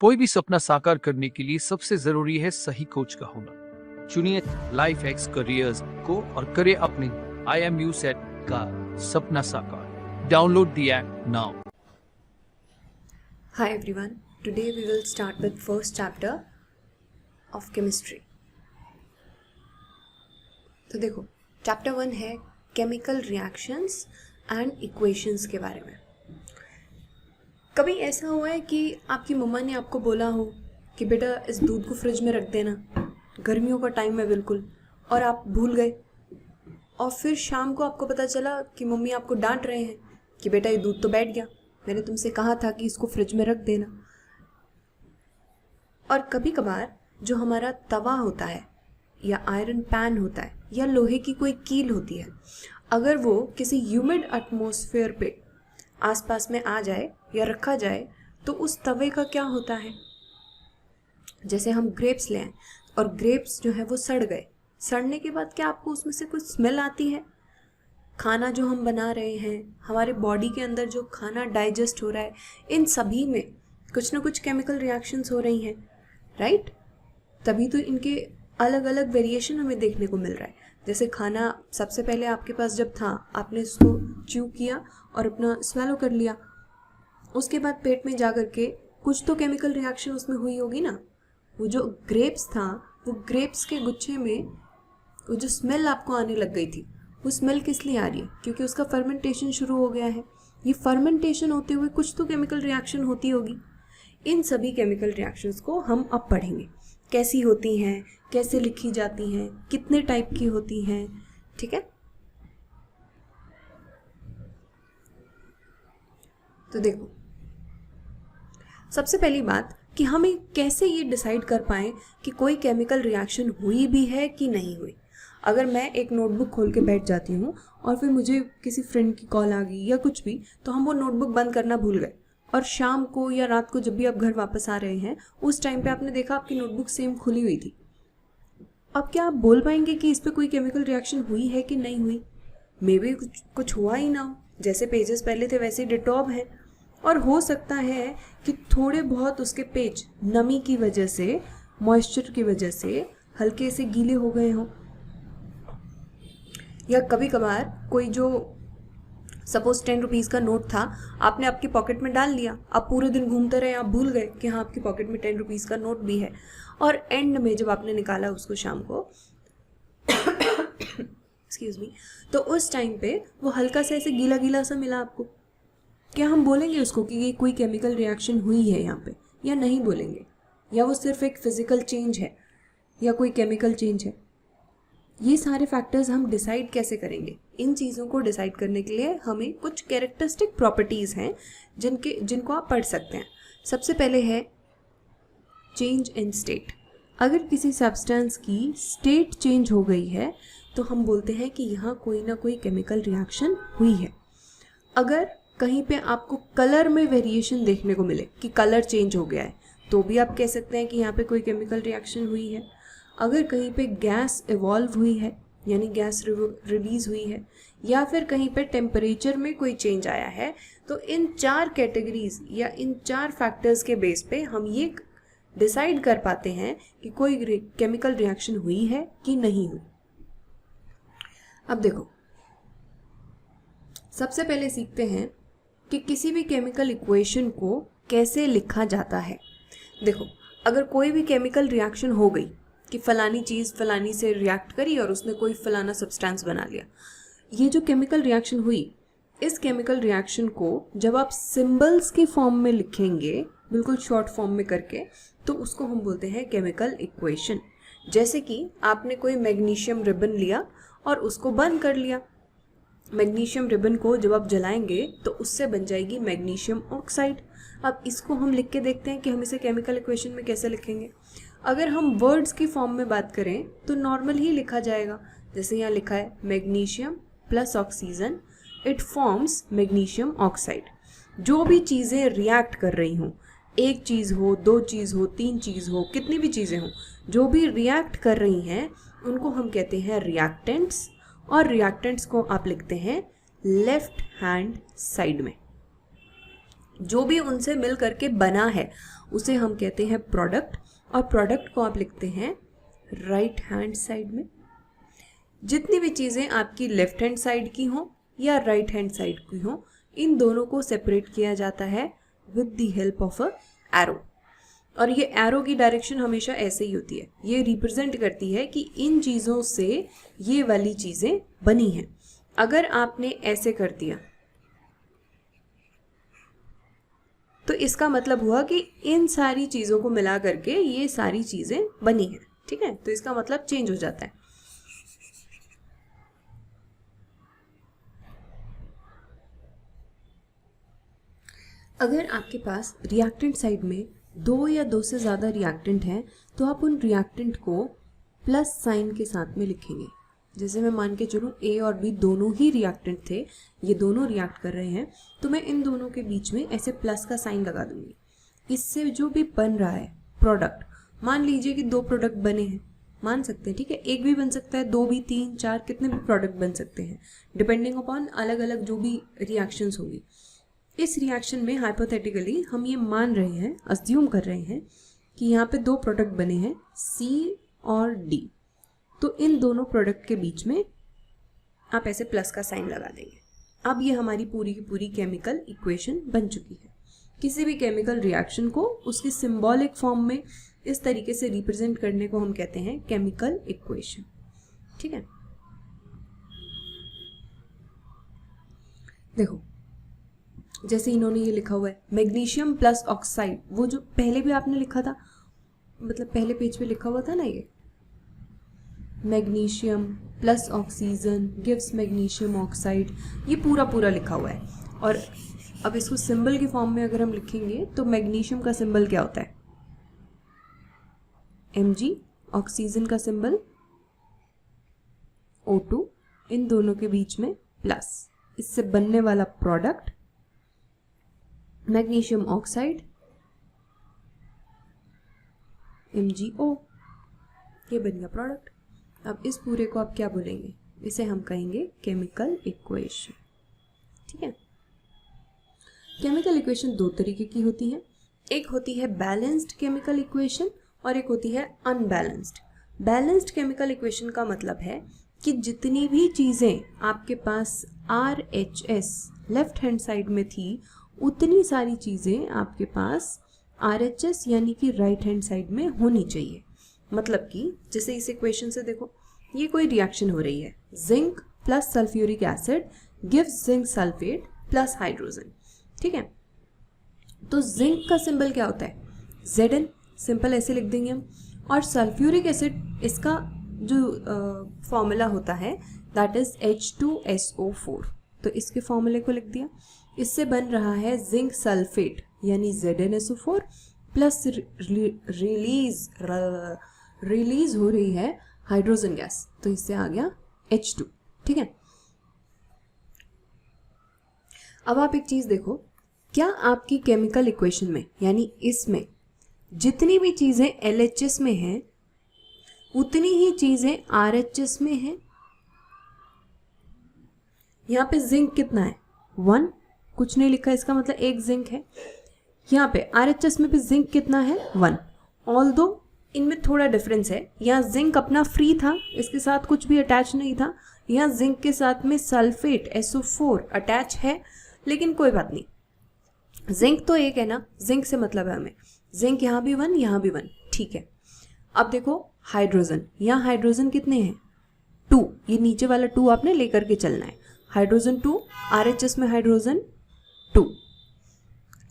कोई भी सपना साकार करने के लिए सबसे जरूरी है सही कोच का होना। चुनिए लाइफ एक्स करियर्स को और करें अपने IMU सेट का सपना साकार। Download the app now. Hi everyone, today we will start with first chapter of chemistry. तो देखो चैप्टर 1 है केमिकल रिएक्शंस एंड इक्वेशंस के बारे में। कभी ऐसा हुआ है कि आपकी मम्मा ने आपको बोला हो कि बेटा इस दूध को फ्रिज में रख देना, गर्मियों का टाइम है बिल्कुल, और आप भूल गए और फिर शाम को आपको पता चला कि मम्मी आपको डांट रहे हैं कि बेटा ये दूध तो बैठ गया, मैंने तुमसे कहा था कि इसको फ्रिज में रख देना। और कभी कभार जो हमारा तवा होता है या आयरन पैन होता है या लोहे की कोई कील होती है, अगर वो किसी ह्यूमिड एटमॉस्फेयर पे आसपास में आ जाए या रखा जाए तो उस तवे का क्या होता है। जैसे हम ग्रेप्स लें और ग्रेप्स जो है वो सड़ गए, सड़ने के बाद क्या आपको उसमें से कुछ स्मेल आती है? खाना जो हम बना रहे हैं, हमारे बॉडी के अंदर जो खाना डाइजेस्ट हो रहा है, इन सभी में कुछ ना कुछ केमिकल रिएक्शंस हो रही हैं, राइट? तभी तो इनके अलग अलग वेरिएशन हमें देखने को मिल रहा है। जैसे खाना सबसे पहले आपके पास जब था, आपने इसको च्यू किया और अपना स्वेलो कर लिया, उसके बाद पेट में जा कर के कुछ तो केमिकल रिएक्शन उसमें हुई होगी ना। वो जो ग्रेप्स था, वो ग्रेप्स के गुच्छे में वो जो स्मेल आपको आने लग गई थी, वो स्मेल किस लिए आ रही है? क्योंकि उसका फर्मेंटेशन शुरू हो गया है। ये फर्मेंटेशन होते हुए कुछ तो केमिकल रिएक्शन होती होगी। इन सभी केमिकल रिएक्शंस को हम अब पढ़ेंगे, कैसी होती हैं, कैसे लिखी जाती हैं, कितने टाइप की होती हैं, ठीक है? तो देखो, सबसे पहली बात कि हमें कैसे ये डिसाइड कर पाएं कि कोई केमिकल रिएक्शन हुई भी है कि नहीं हुई। अगर मैं एक नोटबुक खोल के बैठ जाती हूँ और फिर मुझे किसी फ्रेंड की कॉल आ गई या कुछ भी, तो हम वो नोटबुक बंद करना भूल गए और शाम को या रात को जब भी आप घर वापस आ रहे हैं, उस टाइम पे आपने देखा आपकी नोटबुक सेम खुली हुई थी। अब क्या आप बोल पाएंगे कि इस पे कोई केमिकल रिएक्शन हुई है कि नहीं हुई? मे बी कुछ हुआ ही ना हो, जैसे पेजेस पहले थे वैसे डिटॉब है, और हो सकता है कि थोड़े बहुत उसके पेज नमी की वजह से, मॉइस्चर की वजह से हल्के से गीले हो गए हों। या कभी कभार कोई जो सपोज 10 रुपीज़ का नोट था, आपने आपकी पॉकेट में डाल लिया, आप पूरे दिन घूमते रहे, आप भूल गए कि हाँ आपकी पॉकेट में 10 रुपीज़ का नोट भी है, और एंड में जब आपने निकाला उसको शाम को एक्सक्यूज मी, तो उस टाइम पे वो हल्का सा ऐसे गीला गीला सा मिला आपको। क्या हम बोलेंगे उसको कि ये कोई केमिकल रिएक्शन हुई है यहाँ पे, या नहीं बोलेंगे? या वो सिर्फ एक फिजिकल चेंज है या कोई केमिकल चेंज है? ये सारे फैक्टर्स हम डिसाइड कैसे करेंगे? इन चीज़ों को डिसाइड करने के लिए हमें कुछ कैरेक्टरिस्टिक प्रॉपर्टीज़ हैं जिनको आप पढ़ सकते हैं। सबसे पहले है चेंज इन स्टेट। अगर किसी सब्सटेंस की स्टेट चेंज हो गई है तो हम बोलते हैं कि यहाँ कोई ना कोई केमिकल रिएक्शन हुई है। अगर कहीं पे आपको कलर में वेरिएशन देखने को मिले कि कलर चेंज हो गया है, तो भी आप कह सकते हैं कि यहाँ पे कोई केमिकल रिएक्शन हुई है। अगर कहीं पे गैस इवॉल्व हुई है, यानी गैस रिलीज हुई है, या फिर कहीं पे टेम्परेचर में कोई चेंज आया है, तो इन 4 कैटेगरीज या इन 4 फैक्टर्स के बेस पे हम ये डिसाइड कर पाते हैं कि कोई केमिकल रिएक्शन हुई है कि नहीं हुई। अब देखो, सबसे पहले सीखते हैं कि किसी भी केमिकल इक्वेशन को कैसे लिखा जाता है। देखो, अगर कोई भी केमिकल रिएक्शन हो गई कि फलानी चीज़ फलानी से रिएक्ट करी और उसने कोई फलाना सब्सटेंस बना लिया, ये जो केमिकल रिएक्शन हुई, इस केमिकल रिएक्शन को जब आप सिंबल्स की फॉर्म में लिखेंगे, बिल्कुल शॉर्ट फॉर्म में करके, तो उसको हम बोलते हैं केमिकल इक्वेशन। जैसे कि आपने कोई मैग्नीशियम रिबन लिया और उसको बंद कर लिया। मैग्नीशियम रिबन को जब आप जलाएंगे तो उससे बन जाएगी मैग्नीशियम ऑक्साइड। अब इसको हम लिख के देखते हैं कि हम इसे केमिकल इक्वेशन में कैसे लिखेंगे। अगर हम वर्ड्स की फॉर्म में बात करें तो नॉर्मल ही लिखा जाएगा, जैसे यहाँ लिखा है magnesium plus oxygen, it forms magnesium oxide. जो भी चीज़ें रिएक्ट कर रही हों, एक चीज़ हो, 2 चीज़ हो, 3 चीज़ हो, कितनी भी चीज़ें हों, जो भी रिएक्ट कर रही हैं उनको हम कहते हैं रिएक्टेंट्स, और रिएक्टेंट्स को आप लिखते हैं लेफ्ट हैंड साइड में। जो भी उनसे मिल करके बना है उसे हम कहते हैं प्रोडक्ट, और प्रोडक्ट को आप लिखते हैं राइट हैंड साइड में। जितनी भी चीज़ें आपकी लेफ्ट हैंड साइड की हों या राइट हैंड साइड की हों, इन दोनों को सेपरेट किया जाता है with the help of a arrow. और ये एरो की डायरेक्शन हमेशा ऐसे ही होती है, ये रिप्रेजेंट करती है कि इन चीज़ों से ये वाली चीज़ें बनी हैं। अगर आपने ऐसे कर दिया तो इसका मतलब हुआ कि इन सारी चीज़ों को मिला करके ये सारी चीज़ें बनी हैं, ठीक है। तो इसका मतलब चेंज हो जाता है। अगर आपके पास रिएक्टेंट साइड में 2 या 2 से ज़्यादा रिएक्टेंट हैं तो आप उन रिएक्टेंट को प्लस साइन के साथ में लिखेंगे। जैसे मैं मान के चलूँ A और B दोनों ही रिएक्टेंट थे, ये दोनों रिएक्ट कर रहे हैं, तो मैं इन दोनों के बीच में ऐसे प्लस का साइन लगा दूंगी। इससे जो भी बन रहा है प्रोडक्ट, मान लीजिए कि 2 प्रोडक्ट बने हैं, मान सकते हैं, ठीक है, एक भी बन सकता है, 2 भी, 3, 4, कितने भी प्रोडक्ट बन सकते हैं डिपेंडिंग अपॉन अलग अलग जो भी रिएक्शंस होंगी। इस रिएक्शन में हाइपोथेटिकली हम ये मान रहे हैं, अस्यूम कर रहे हैं कि यहाँ पे 2 प्रोडक्ट बने हैं C और D, तो इन दोनों प्रोडक्ट के बीच में आप ऐसे प्लस का साइन लगा देंगे। अब ये हमारी पूरी की पूरी केमिकल इक्वेशन बन चुकी है। किसी भी केमिकल रिएक्शन को उसकी सिंबॉलिक फॉर्म में इस तरीके से रिप्रेजेंट करने को हम कहते हैं केमिकल इक्वेशन, ठीक है। देखो जैसे इन्होंने ये लिखा हुआ है मैग्नीशियम प्लस ऑक्साइड, वो जो पहले भी आपने लिखा था, मतलब पहले पेज पे लिखा हुआ था ना, ये magnesium plus oxygen gives magnesium oxide, ये पूरा पूरा लिखा हुआ है। और अब इसको सिंबल की फॉर्म में अगर हम लिखेंगे तो मैग्नीशियम का सिंबल क्या होता है Mg, ऑक्सीजन का सिंबल O2, इन दोनों के बीच में प्लस, इससे बनने वाला प्रोडक्ट मैग्नीशियम ऑक्साइड MgO, ये बन गया प्रोडक्ट। अब इस पूरे को आप क्या बोलेंगे, इसे हम कहेंगे केमिकल इक्वेशन, ठीक है। केमिकल इक्वेशन 2 तरीके की होती है, एक होती है बैलेंस्ड केमिकल इक्वेशन और एक होती है अनबैलेंस्ड। बैलेंस्ड केमिकल इक्वेशन का मतलब है कि जितनी भी चीज़ें आपके पास RHS लेफ्ट हैंड साइड में थी, उतनी सारी चीज़ें आपके पास RHS यानी कि राइट हैंड साइड में होनी चाहिए। मतलब कि जैसे इस इक्वेशन से देखो, ये कोई रिएक्शन हो रही है, zinc plus sulphuric acid gives zinc sulphate plus hydrogen, ठीक है। तो जिंक का सिंबल क्या होता है Zn, सिंपल ऐसे लिख देंगे हम। और सल्फ्यूरिक एसिड, इसका जो फॉर्मूला होता है दैट इज H2SO4, तो इसके फॉर्मूले को लिख दिया। इससे बन रहा है जिंक सल्फेट यानी ZnSO4 प्लस रिलीज हो रही है हाइड्रोजन गैस, तो इससे आ गया H2, ठीक है। अब आप एक चीज देखो, क्या आपकी केमिकल इक्वेशन में यानी इसमें जितनी भी चीजें LHS में हैं उतनी ही चीजें RHS में हैं? यहाँ पे जिंक कितना है 1, कुछ नहीं लिखा, इसका मतलब एक जिंक है। यहाँ पे RHS में भी जिंक कितना है 1, ऑल्दो इनमें थोड़ा डिफरेंस है। यहाँ जिंक अपना फ्री था, इसके साथ कुछ भी अटैच नहीं था। यहाँ जिंक के साथ में सल्फेट SO4 अटैच है, लेकिन कोई बात नहीं, जिंक तो एक है ना, जिंक से मतलब है हमें। जिंक यहाँ भी 1, यहाँ भी 1, ठीक है। अब देखो हाइड्रोजन, यहाँ हाइड्रोजन कितने हैं 2, ये नीचे वाला 2 आपने लेकर के चलना है। हाइड्रोजन 2, RHS में हाइड्रोजन 2।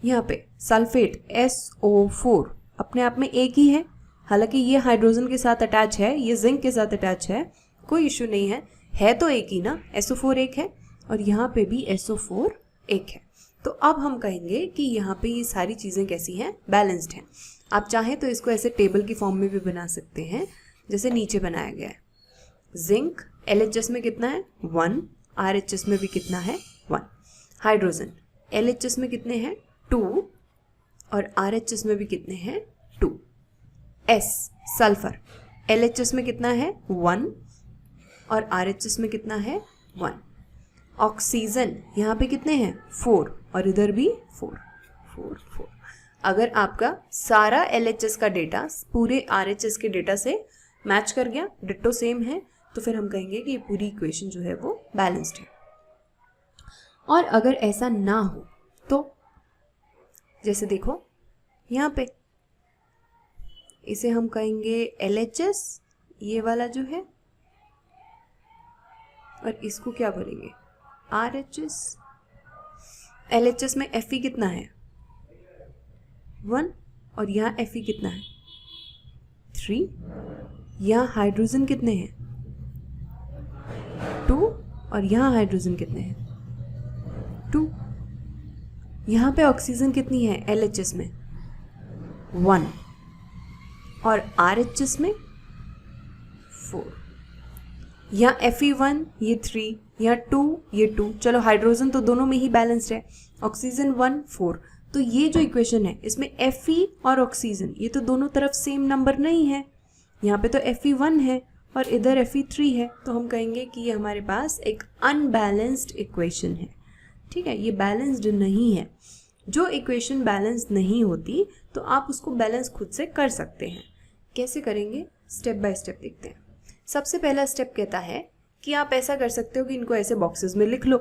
यहाँ पे सल्फेट SO4 अपने आप में एक ही है, हालांकि ये हाइड्रोजन के साथ अटैच है, ये जिंक के साथ अटैच है, कोई इश्यू नहीं है तो एक ही ना, SO4 एक है और यहाँ पे भी SO4 एक है। तो अब हम कहेंगे कि यहाँ पे ये सारी चीज़ें कैसी हैं, बैलेंस्ड हैं। आप चाहें तो इसको ऐसे टेबल की फॉर्म में भी बना सकते हैं जैसे नीचे बनाया गया है। जिंक LHS में कितना है 1, RHS में भी कितना है 1। हाइड्रोजन LHS में कितने हैं 2 और RHS में भी कितने हैं 2। S सल्फर LHS में कितना है 1 और RHS में कितना है 1। ऑक्सीजन यहाँ पे कितने हैं 4 और इधर भी 4। 4 4। अगर आपका सारा LHS का डेटा पूरे RHS के डेटा से मैच कर गया, डिट्टो सेम है, तो फिर हम कहेंगे कि ये पूरी इक्वेशन जो है वो बैलेंस्ड है। और अगर ऐसा ना हो तो जैसे देखो यहाँ पे इसे हम कहेंगे LHS, ये वाला जो है, और इसको क्या बोलेंगे RHS। LHS में Fe कितना है 1, और यहाँ Fe कितना है 3, यहाँ हाइड्रोजन कितने हैं 2, और यहाँ हाइड्रोजन कितने हैं 2। यहाँ पे ऑक्सीजन कितनी है LHS में 1, और RHS में 4। यहाँ Fe1 ये 3, यहाँ 2 ये 2, चलो हाइड्रोजन तो दोनों में ही बैलेंस्ड है, ऑक्सीजन 1 4। तो ये जो इक्वेशन है इसमें Fe और ऑक्सीजन ये तो दोनों तरफ सेम नंबर नहीं है, यहाँ पे तो Fe1 है और इधर Fe3 है, तो हम कहेंगे कि ये हमारे पास एक अनबैलेंस्ड इक्वेशन है। ठीक है, ये बैलेंस्ड नहीं है। जो इक्वेशन बैलेंस नहीं होती तो आप उसको बैलेंस खुद से कर सकते हैं। कैसे करेंगे, स्टेप बाय स्टेप देखते हैं। सबसे पहला स्टेप कहता है कि आप ऐसा कर सकते हो कि इनको ऐसे बॉक्सेस में लिख लो।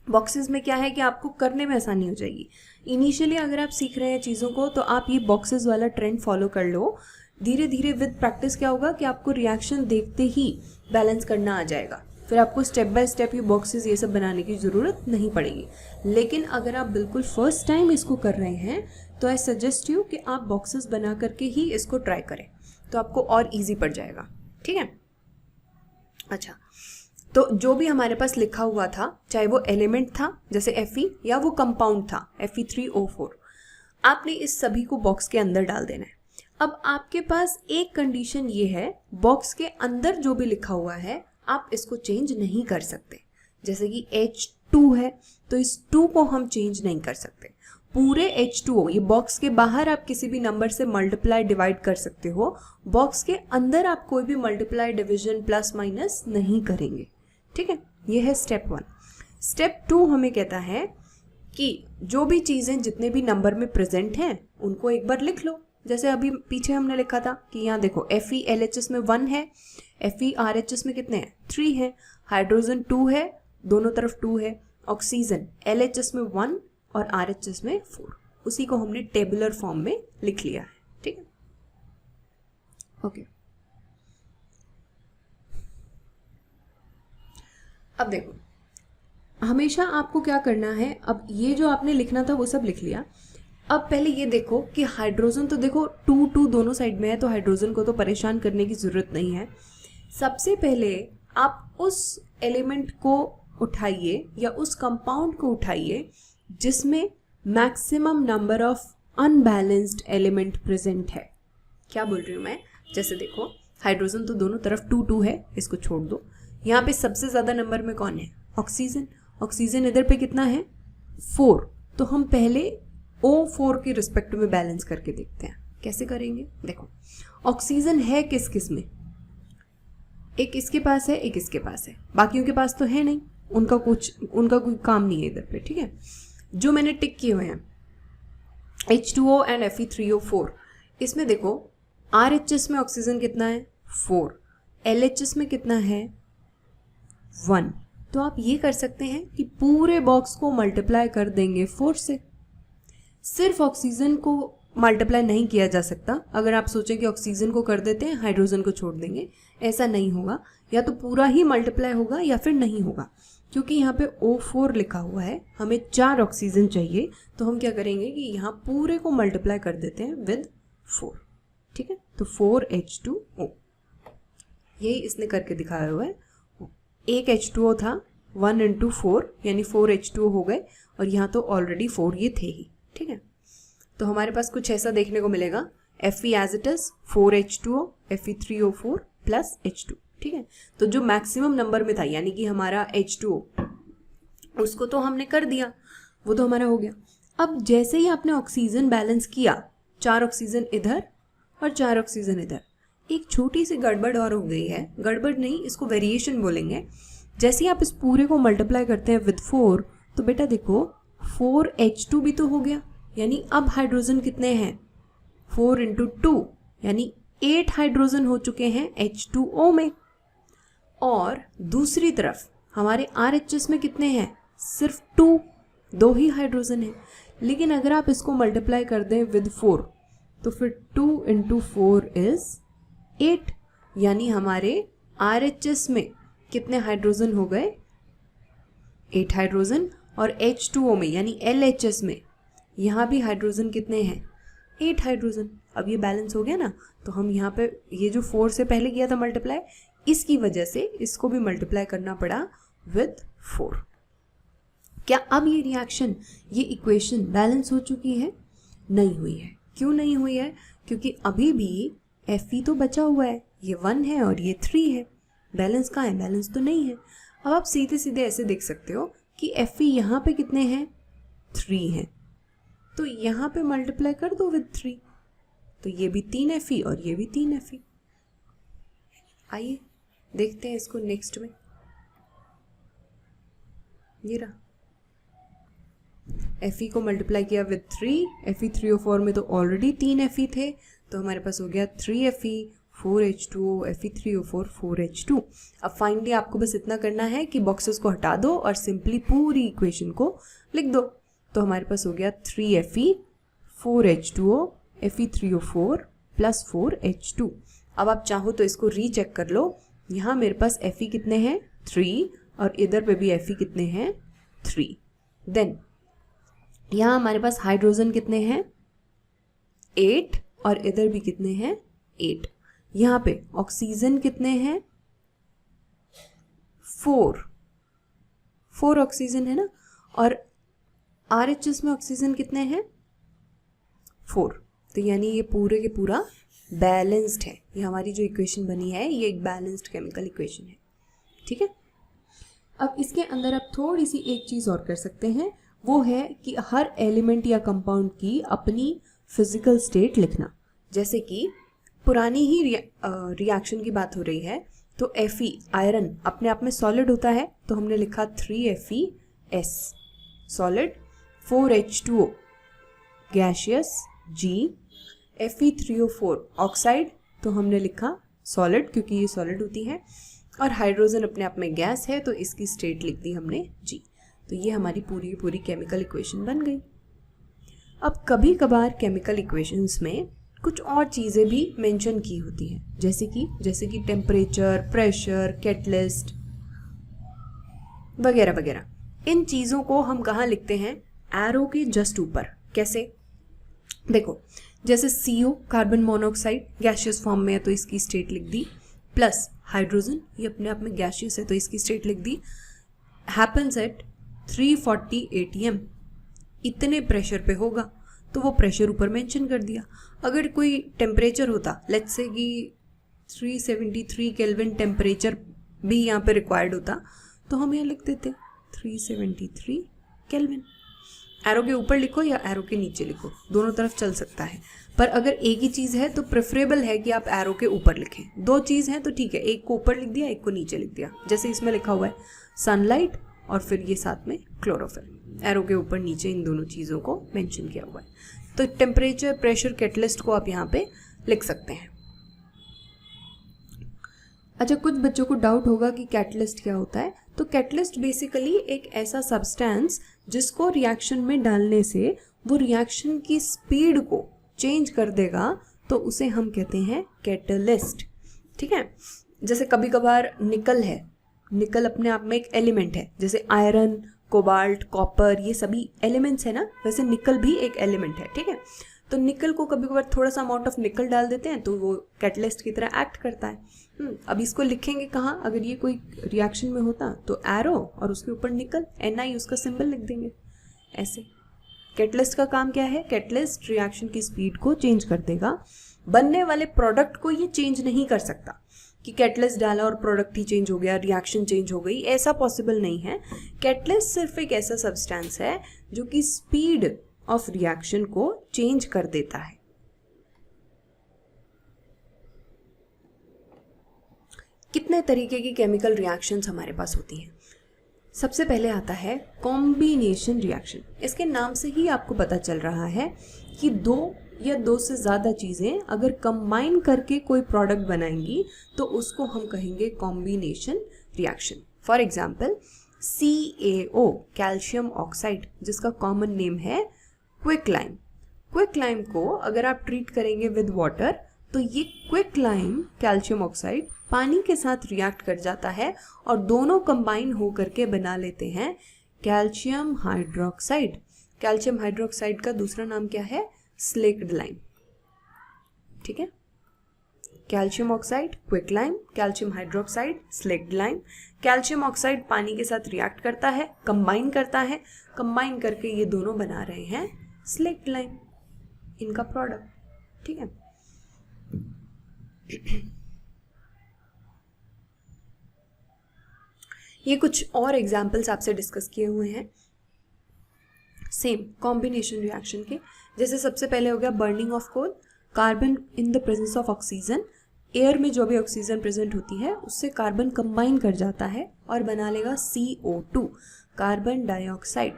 बॉक्सेस में क्या है कि आपको करने में आसानी हो जाएगी। इनिशियली अगर आप सीख रहे हैं चीज़ों को तो आप ये बॉक्सेस वाला ट्रेंड फॉलो कर लो। धीरे धीरे विद प्रैक्टिस क्या होगा कि आपको रिएक्शन देखते ही बैलेंस करना आ जाएगा, फिर आपको स्टेप बाय स्टेप ये बॉक्सेस ये सब बनाने की ज़रूरत नहीं पड़ेगी। लेकिन अगर आप बिल्कुल फर्स्ट टाइम इसको कर रहे हैं तो आई सजेस्ट यू कि आप बॉक्सेस बना करके ही इसको ट्राई करें, तो आपको और इजी पड़ जाएगा। ठीक है, अच्छा, तो जो भी हमारे पास लिखा हुआ था, चाहे वो एलिमेंट था जैसे Fe या वो कंपाउंड था Fe3O4, आपने इस सभी को बॉक्स के अंदर डाल देना है। अब आपके पास एक कंडीशन ये है, बॉक्स के अंदर जो भी लिखा हुआ है आप इसको चेंज नहीं कर सकते। जैसे कि H2 है तो इस 2 को हम चेंज नहीं कर सकते। पूरे H2O, ये बॉक्स के बाहर आप किसी भी नंबर से मल्टीप्लाई डिवाइड कर सकते हो, बॉक्स के अंदर आप कोई भी मल्टीप्लाई डिवीजन प्लस माइनस नहीं करेंगे। ठीक है, ये है स्टेप 1। स्टेप 2 हमें कहता है कि जो भी चीज़ें जितने भी नंबर में प्रेजेंट हैं उनको एक बार लिख लो। जैसे अभी पीछे हमने लिखा था कि यहाँ देखो Fe LHS में 1 है, Fe RHS में कितने हैं 3 है, हाइड्रोजन 2 है, दोनों तरफ 2 है, ऑक्सीजन LHS में 1 और RHS में 4। उसी को हमने टेबुलर फॉर्म में लिख लिया है। ठीक है, ओके। अब देखो, हमेशा आपको क्या करना है, अब ये जो आपने लिखना था वो सब लिख लिया। अब पहले ये देखो कि हाइड्रोजन तो देखो 2 दोनों साइड में है, तो हाइड्रोजन को तो परेशान करने की ज़रूरत नहीं है। सबसे पहले आप उस एलिमेंट को उठाइए या उस कंपाउंड को उठाइए जिसमें maximum number of unbalanced element present है। क्या बोल रही हूँ मैं, जैसे देखो हाइड्रोजन तो दोनों तरफ 2 है, इसको छोड़ दो। यहाँ पे सबसे ज़्यादा नंबर में कौन है, ऑक्सीजन। ऑक्सीजन इधर पे कितना है 4, तो हम पहले O4 की रिस्पेक्ट में बैलेंस करके देखते हैं। कैसे करेंगे, देखो ऑक्सीजन है किस किस में, एक इसके पास है, एक इसके पास है, बाकियों के पास तो है नहीं, उनका कोई काम नहीं है इधर पे। ठीक है, जो मैंने टिक किए हुए हैं H2O एंड Fe3O4, इसमें देखो RHS में ऑक्सीजन कितना है 4, LHS में कितना है 1। तो आप ये कर सकते हैं कि पूरे बॉक्स को मल्टीप्लाई कर देंगे 4 से। सिर्फ ऑक्सीजन को मल्टीप्लाई नहीं किया जा सकता। अगर आप सोचें कि ऑक्सीजन को कर देते हैं हाइड्रोजन को छोड़ देंगे, ऐसा नहीं होगा। या तो पूरा ही मल्टीप्लाई होगा या फिर नहीं होगा, क्योंकि यहाँ पे O4 लिखा हुआ है, हमें 4 ऑक्सीजन चाहिए, तो हम क्या करेंगे कि यहाँ पूरे को मल्टीप्लाई कर देते हैं विद 4। ठीक है, तो 4H2O, यही इसने करके दिखाया हुआ है। एक H2O था, 1 × 4 यानी 4H2O हो गए, और यहाँ तो ऑलरेडी 4 ये थे ही। ठीक है, तो हमारे पास कुछ ऐसा देखने को मिलेगा, Fe as it is 4H2O, Fe3O4 plus H2। ठीक है, तो जो मैक्सिमम नंबर में था यानी कि हमारा H2O, उसको तो हमने कर दिया, वो तो हमारा हो गया। अब जैसे ही आपने ऑक्सीजन बैलेंस किया, 4 ऑक्सीजन इधर और 4 ऑक्सीजन इधर, एक छोटी सी गड़बड़ और हो गई है। गड़बड़ नहीं, इसको वेरिएशन बोलेंगे। जैसे ही आप इस पूरे को मल्टीप्लाई करते हैं विद 4, तो बेटा देखो 4H2 भी तो हो गया, यानी अब हाइड्रोजन कितने हैं, 4 इंटू 2 यानी 8 हाइड्रोजन हो चुके हैं H2O में। और दूसरी तरफ हमारे RHS में कितने हैं, सिर्फ 2 ही हाइड्रोजन है। लेकिन अगर आप इसको मल्टीप्लाई कर दें विद 4 तो फिर 2 इंटू 4 इज 8, यानी हमारे RHS में कितने हाइड्रोजन हो गए, 8 हाइड्रोजन। और H2O में यानी LHS में यहाँ भी हाइड्रोजन कितने हैं, 8 हाइड्रोजन। अब ये बैलेंस हो गया ना, तो हम यहाँ पे ये जो 4 से पहले किया था मल्टीप्लाई, इसकी वजह से इसको भी मल्टीप्लाई करना पड़ा विद 4। क्या अब ये रिएक्शन, ये इक्वेशन बैलेंस हो चुकी है, नहीं हुई है। क्यों नहीं हुई है, क्योंकि अभी भी Fe तो बचा हुआ है, ये 1 है और ये 3 है। बैलेंस कहाँ है, बैलेंस तो नहीं है। अब आप सीधे सीधे ऐसे देख सकते हो कि Fe यहाँ पे कितने हैं, 3 हैं, तो यहाँ पे मल्टीप्लाई कर दो विद 3, तो ये भी 3 Fe और ये भी 3 Fe। आइए देखते हैं इसको नेक्स्ट में। ये रहा, Fe को मल्टीप्लाई किया विद 3, Fe3O4 में तो ऑलरेडी 3 Fe थे, तो हमारे पास हो गया 3 Fe 4H2O Fe3O4 4H2। अब फाइनली आपको बस इतना करना है कि बॉक्सेस को हटा दो और सिंपली पूरी इक्वेशन को लिख दो। तो हमारे पास हो गया 3 Fe 4H2O Fe3O4 plus 4H2। अब आप चाहो तो इसको रीचेक कर लो, यहाँ मेरे पास Fe कितने हैं, 3, और इधर पे भी Fe कितने हैं, 3। देन यहाँ हमारे पास हाइड्रोजन कितने हैं, 8, और इधर भी कितने हैं, 8। यहाँ पे ऑक्सीजन कितने हैं, 4 ऑक्सीजन है ना, और RHS में ऑक्सीजन कितने हैं, 4। तो यानी ये पूरे के पूरा बैलेंस्ड है। ये हमारी जो इक्वेशन बनी है ये एक बैलेंस्ड केमिकल इक्वेशन है, ठीक है। अब इसके अंदर आप थोड़ी सी एक चीज़ और कर सकते हैं, वो है कि हर एलिमेंट या कंपाउंड की अपनी फिजिकल स्टेट लिखना। जैसे कि पुरानी ही रिएक्शन की बात हो रही है, तो Fe आयरन अपने आप में सॉलिड होता है, तो हमने लिखा 3FeS solid, 4H2O gaseous G, Fe3O4 oxide, तो हमने लिखा सॉलिड क्योंकि ये सॉलिड होती है, और हाइड्रोजन अपने आप में गैस है तो इसकी स्टेट लिख दी हमने G। तो ये हमारी पूरी पूरी केमिकल इक्वेशन बन गई। अब कभी कभार केमिकल इक्वेशंस में कुछ और चीज़ें भी मेंशन की होती हैं, जैसे कि टेम्परेचर, प्रेशर, कैटलिस्ट वगैरह वगैरह। इन चीज़ों को हम कहाँ लिखते हैं, एरो के जस्ट ऊपर। कैसे, देखो जैसे CO carbon monoxide gaseous form में है तो इसकी स्टेट लिख दी, प्लस हाइड्रोजन ये अपने आप में गैशियस है तो इसकी स्टेट लिख दी, हैपन्स एट 340 ATM, इतने प्रेशर पे होगा तो वो प्रेशर ऊपर मेंशन कर दिया। अगर कोई टेम्परेचर होता, लेट्स से कि 373 केल्विन टेम्परेचर भी यहाँ पे रिक्वायर्ड होता, तो हम यहाँ लिख देते 373 केल्विन। एरो के ऊपर लिखो या एरो के नीचे लिखो, दोनों तरफ चल सकता है, पर अगर एक ही चीज़ है तो प्रेफरेबल है कि आप एरो के ऊपर लिखें। 2 चीज़ हैं तो ठीक है, एक को ऊपर लिख दिया, एक को नीचे लिख दिया। जैसे इसमें लिखा हुआ है सनलाइट और फिर ये साथ में क्लोरोफिल, एरो के ऊपर नीचे इन दोनों चीज़ों को मेंशन किया हुआ है। तो टेम्परेचर, प्रेशर, कैटलिस्ट को आप यहाँ पे लिख सकते हैं। अच्छा, कुछ बच्चों को डाउट होगा कि कैटलिस्ट क्या होता है। तो कैटलिस्ट बेसिकली एक ऐसा सब्सटेंस जिसको रिएक्शन में डालने से वो रिएक्शन की स्पीड को चेंज कर देगा, तो उसे हम कहते हैं कैटलिस्ट, ठीक है। जैसे कभी कभार निकल है, निकल अपने आप में एक एलिमेंट है, जैसे आयरन, कोबाल्ट, कॉपर, ये सभी एलिमेंट्स है ना, वैसे निकल भी एक एलिमेंट है, ठीक है। तो निकल को कभी कभार थोड़ा सा अमाउंट ऑफ निकल डाल देते हैं तो वो कैटलिस्ट की तरह एक्ट करता है। अब इसको लिखेंगे कहाँ, अगर ये कोई रिएक्शन में होता तो एरो और उसके ऊपर निकल, Ni उसका सिंबल लिख देंगे ऐसे। कैटलिस्ट का काम क्या है, कैटलिस्ट रिएक्शन की स्पीड को चेंज कर देगा, बनने वाले प्रोडक्ट को ये चेंज नहीं कर सकता कि कैटलिस्ट डाला और प्रोडक्ट ही चेंज हो गया, रिएक्शन चेंज हो गई, ऐसा पॉसिबल नहीं है। कैटलिस्ट सिर्फ एक ऐसा सब्सटेंस है जो कि स्पीड ऑफ रिएक्शन को चेंज कर देता है। कितने तरीके की केमिकल रिएक्शंस हमारे पास होती हैं। सबसे पहले आता है कॉम्बिनेशन रिएक्शन। इसके नाम से ही आपको पता चल रहा है कि दो या दो से ज़्यादा चीज़ें अगर कंबाइन करके कोई प्रोडक्ट बनाएंगी तो उसको हम कहेंगे combination reaction. For example CaO calcium oxide, जिसका कॉमन नेम है क्विकलाइम। क्विकलाइम को अगर आप ट्रीट करेंगे विद वाटर तो ये क्विकलाइम कैल्शियम ऑक्साइड पानी के साथ रिएक्ट कर जाता है और दोनों कंबाइन हो करके बना लेते हैं कैल्शियम हाइड्रोक्साइड। कैल्शियम हाइड्रोक्साइड का दूसरा नाम क्या है? Slaked lime. ठीक है, calcium oxide quicklime, calcium hydroxide slaked lime. Calcium oxide पानी के साथ रिएक्ट करता है, कंबाइन करता है, कंबाइन करके ये दोनों बना रहे हैं स्लेक्ड लाइम, इनका प्रोडक्ट। ठीक है, ये कुछ और एग्जाम्पल्स आपसे डिस्कस किए हुए हैं सेम कॉम्बिनेशन रिएक्शन के। जैसे सबसे पहले हो गया burning of coal, carbon in the presence of oxygen. Air में जो भी ऑक्सीजन प्रेजेंट होती है उससे कार्बन कंबाइन कर जाता है और बना लेगा CO2 carbon dioxide.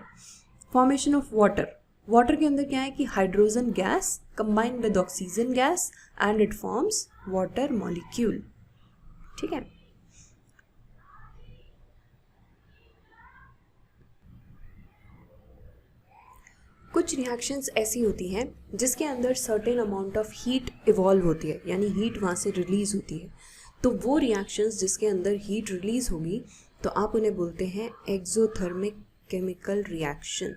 Formation of water, water के अंदर क्या है कि hydrogen gas combine with oxygen gas and it forms water molecule. ठीक है, कुछ रिएक्शंस ऐसी होती हैं जिसके अंदर certain amount of heat evolve होती है, यानी हीट वहाँ से रिलीज होती है। तो वो रिएक्शंस जिसके अंदर हीट रिलीज होगी तो आप उन्हें बोलते हैं एक्सोथर्मिक केमिकल रिएक्शन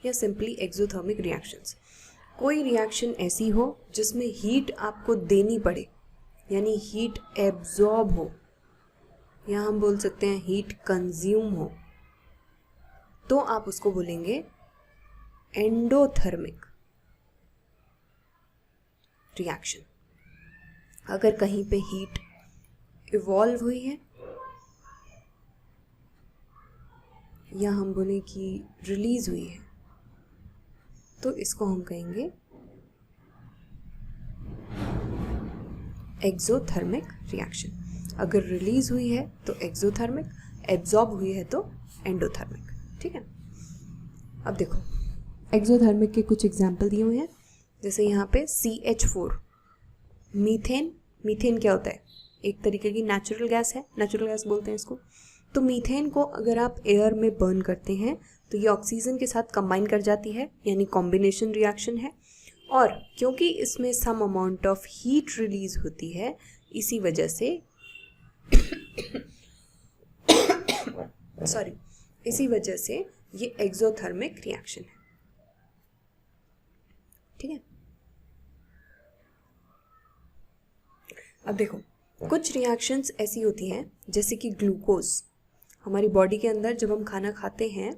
या सिंपली एक्सोथर्मिक रिएक्शंस। कोई रिएक्शन ऐसी हो जिसमें हीट आपको देनी पड़े, यानी हीट एब्जॉर्ब हो, या हम बोल सकते हैं हीट कंज्यूम हो, तो आप उसको बोलेंगे एंडोथर्मिक रिएक्शन। अगर कहीं पे हीट इवॉल्व हुई है या हम बोले कि रिलीज हुई है तो इसको हम कहेंगे एक्सोथर्मिक रिएक्शन। अगर रिलीज हुई है तो एक्सोथर्मिक, एब्जॉर्ब हुई है तो एंडोथर्मिक। ठीक है, अब देखो एक्सोथर्मिक के कुछ एग्जाम्पल दिए हुए हैं। जैसे यहाँ पे CH4 मीथेन। मीथेन क्या होता है? एक तरीके की नेचुरल गैस है, नेचुरल गैस बोलते हैं इसको। तो मीथेन को अगर आप एयर में बर्न करते हैं तो ये ऑक्सीजन के साथ कंबाइन कर जाती है, यानी कॉम्बिनेशन रिएक्शन है। और क्योंकि इसमें some amount of heat release होती है, इसी वजह से इसी वजह से ये एक्सोथर्मिक रिएक्शन है। ठीक है, अब देखो कुछ रिएक्शंस ऐसी होती हैं जैसे कि ग्लूकोज। हमारी बॉडी के अंदर जब हम खाना खाते हैं,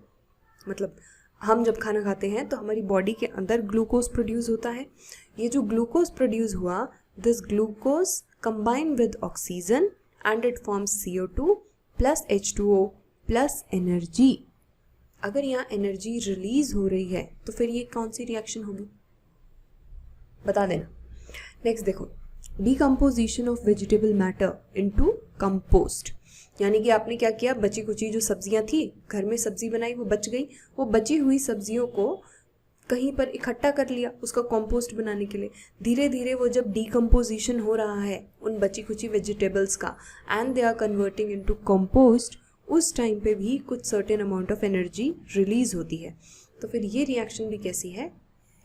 मतलब हम जब खाना खाते हैं तो हमारी बॉडी के अंदर ग्लूकोज प्रोड्यूस होता है। ये जो ग्लूकोज प्रोड्यूस हुआ, this glucose combine with oxygen and it forms CO2 plus H2O plus energy. अगर यहाँ एनर्जी रिलीज हो रही है तो फिर ये कौन सी रिएक्शन होगी? बता देना। नेक्स्ट देखो, decomposition of vegetable matter into compost. यानी कि आपने क्या किया, बची कुची जो सब्जियां थी, घर में सब्जी बनाई, वो बच गई, वो बची हुई सब्जियों को कहीं पर इकट्ठा कर लिया उसका कंपोस्ट बनाने के लिए। धीरे धीरे वो जब डिकम्पोजिशन हो रहा है उन बची कुची वेजिटेबल्स का and they are converting into compost, उस टाइम पे भी कुछ certain amount of energy release होती है। तो फिर ये रिएक्शन भी कैसी है?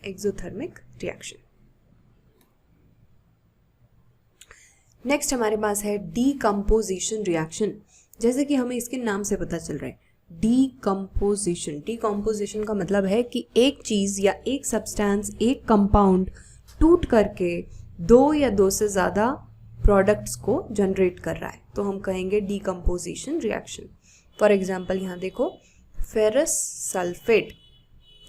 Exothermic reaction. नेक्स्ट हमारे पास है डीकम्पोजिशन रिएक्शन। जैसे कि हमें इसके नाम से पता चल रहा है डीकम्पोजिशन। डीकम्पोजिशन का मतलब है कि एक चीज़ या एक सब्सटेंस, एक कंपाउंड टूट करके दो या दो से ज़्यादा प्रोडक्ट्स को जनरेट कर रहा है, तो हम कहेंगे डीकम्पोजिशन रिएक्शन। फॉर एग्जाम्पल यहाँ देखो, फेरस सल्फेट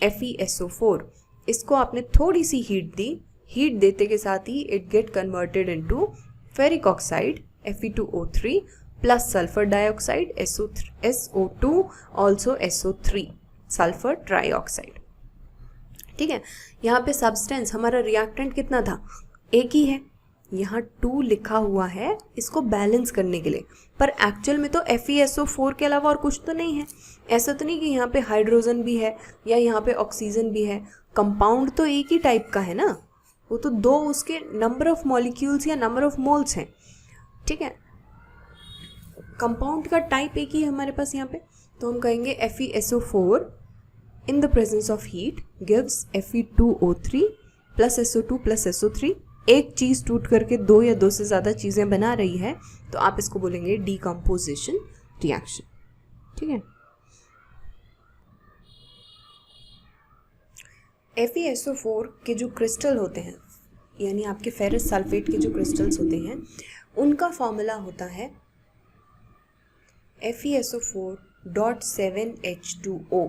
FeSO4, इसको आपने थोड़ी सी हीट दी, हीट देते के साथ ही it get converted into ferric oxide Fe2O3 plus sulphur dioxide SO2 also SO3 sulphur trioxide. ठीक है, यहाँ पे सब्सटेंस हमारा रिएक्टेंट कितना था? एक ही है, यहाँ 2 लिखा हुआ है इसको बैलेंस करने के लिए, पर एक्चुअल में तो FeSO4 के अलावा और कुछ तो नहीं है। ऐसा तो नहीं कि यहाँ पे हाइड्रोजन भी है या यहाँ पे ऑक्सीजन भी है। कंपाउंड तो एक ही टाइप का है ना, वो तो 2 उसके नंबर ऑफ मॉलिक्यूल्स या नंबर ऑफ मोल्स हैं, ठीक है। कंपाउंड का टाइप एक ही है हमारे पास यहाँ पे, तो हम कहेंगे FeSO4 in the presence of heat gives Fe2O3 plus SO2 plus SO3। एक चीज़ टूट करके 2 या 2 से ज़्यादा चीज़ें बना रही है तो आप इसको बोलेंगे डीकम्पोजिशन रिएक्शन, ठीक है। FeSO4 के जो क्रिस्टल होते हैं, यानी आपके फेरस सल्फेट के जो क्रिस्टल्स होते हैं, उनका फॉर्मूला होता है FeSO4.7H2O।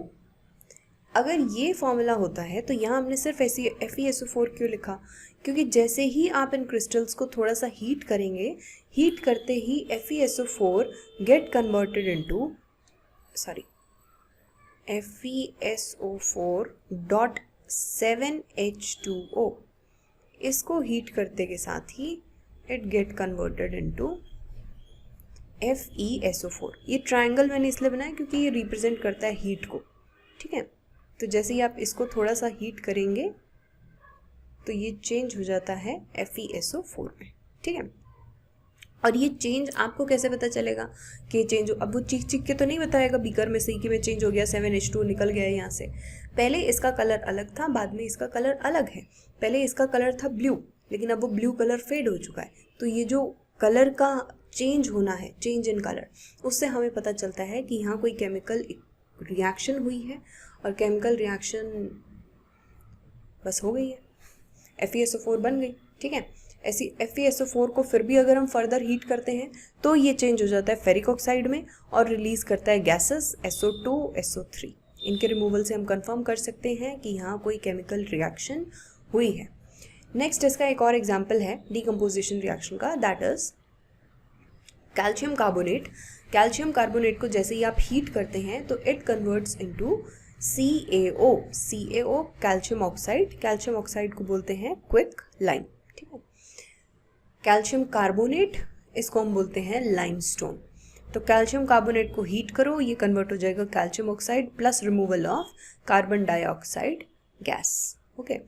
अगर ये फॉर्मूला होता है तो यहाँ हमने सिर्फ FeSO4 क्यों लिखा, क्योंकि जैसे ही आप इन क्रिस्टल्स को थोड़ा सा हीट करेंगे, हीट करते ही FeSO4 gate converted into FeSO4.7H2O। इसको हीट करते के साथ ही it get converted into FeSO4। ये ट्रायंगल मैंने इसलिए बनाया क्योंकि ये रिप्रेजेंट करता है हीट को, ठीक है। तो जैसे ही आप इसको थोड़ा सा हीट करेंगे तो ये चेंज हो जाता है FeSO4 में, ठीक है। और ये चेंज आपको कैसे पता चलेगा कि ये चेंज हो, अब वो चीख के तो नहीं बताएगा बीकर में से कि मैं चेंज हो गया, 7H2 निकल गया है यहाँ से। पहले इसका कलर अलग था, बाद में इसका कलर अलग है। पहले इसका कलर था ब्लू, लेकिन अब वो ब्लू कलर फेड हो चुका है। तो ये जो कलर का चेंज होना है, चेंज इन कलर, उससे हमें पता चलता है कि यहाँ कोई केमिकल रिएक्शन हुई है और केमिकल रिएक्शन बस हो गई है, FeSO4 बन गई, ठीक है। ऐसी FeSO4 को फिर भी अगर हम फर्दर हीट करते हैं तो ये चेंज हो जाता है फेरिक ऑक्साइड में और रिलीज करता है गैसेस SO2, SO3। इनके रिमूवल से हम कंफर्म कर सकते हैं कि यहाँ कोई केमिकल रिएक्शन हुई है। नेक्स्ट इसका एक और एग्जाम्पल है डीकम्पोजिशन रिएक्शन का, that is calcium carbonate. Calcium carbonate को जैसे ही आप हीट करते हैं तो it converts into CaO। CaO calcium oxide, calcium oxide को बोलते हैं क्विक लाइम, ठीक है। कैल्शियम कार्बोनेट, इसको हम बोलते हैं लाइमस्टोन। तो कैल्शियम कार्बोनेट को हीट करो, ये कन्वर्ट हो जाएगा calcium oxide plus removal of carbon dioxide gas, okay.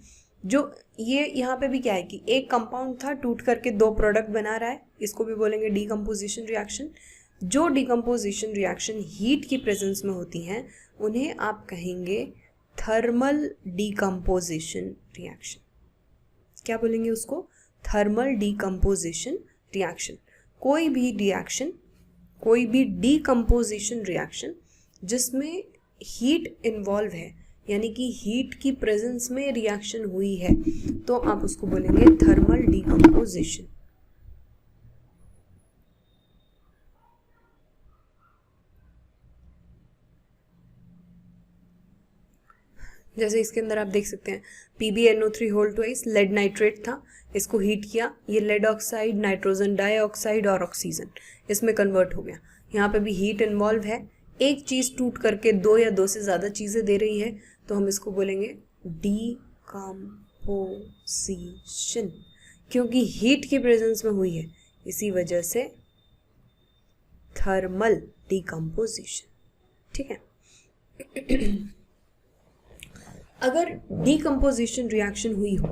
जो ये यहाँ पे भी क्या है कि एक कंपाउंड था, टूट करके 2 प्रोडक्ट बना रहा है, इसको भी बोलेंगे डीकम्पोजिशन रिएक्शन। जो डीकम्पोजिशन रिएक्शन हीट की प्रेजेंस में होती हैं उन्हें आप कहेंगे थर्मल डीकम्पोजिशन रिएक्शन। क्या बोलेंगे उसको? Thermal decomposition reaction. कोई भी रिएक्शन, कोई भी डीकम्पोजिशन रिएक्शन जिसमें हीट इन्वॉल्व है, यानी कि हीट की प्रेजेंस में रिएक्शन हुई है, तो आप उसको बोलेंगे थर्मल डीकम्पोजिशन। जैसे इसके अंदर आप देख सकते हैं PbNO3 whole twice lead nitrate था, इसको हीट किया, ये लेड ऑक्साइड, नाइट्रोजन डाइऑक्साइड और ऑक्सीजन इसमें कन्वर्ट हो गया। यहाँ पे भी हीट इन्वॉल्व है, एक चीज़ टूट करके 2 या 2 से ज़्यादा चीज़ें दे रही है, तो हम इसको बोलेंगे डीकम्पोजिशन, क्योंकि हीट की प्रेजेंस में हुई है, इसी वजह से थर्मल डीकम्पोजिशन, ठीक है। अगर डीकम्पोजिशन रिएक्शन हुई हो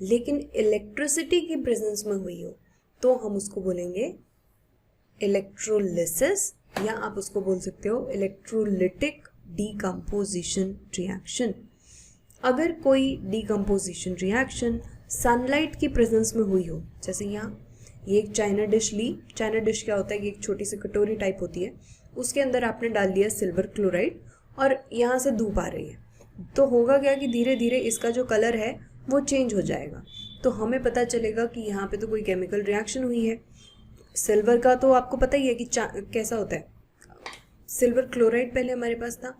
लेकिन इलेक्ट्रिसिटी की प्रेजेंस में हुई हो तो हम उसको बोलेंगे इलेक्ट्रोलिसिस, या आप उसको बोल सकते हो इलेक्ट्रोलिटिक डीकम्पोजिशन रिएक्शन। अगर कोई डीकम्पोजिशन रिएक्शन सनलाइट की प्रेजेंस में हुई हो, जैसे यहाँ ये एक चाइना डिश ली, चाइना डिश क्या होता है कि एक छोटी सी कटोरी टाइप होती है, उसके अंदर आपने डाल दिया सिल्वर क्लोराइड और यहाँ से धूप आ रही है, तो होगा क्या कि धीरे धीरे इसका जो कलर है वो चेंज हो जाएगा। तो हमें पता चलेगा कि यहाँ पे तो कोई केमिकल रिएक्शन हुई है। सिल्वर का तो आपको पता ही है कि कैसा होता है, सिल्वर क्लोराइड पहले हमारे पास था,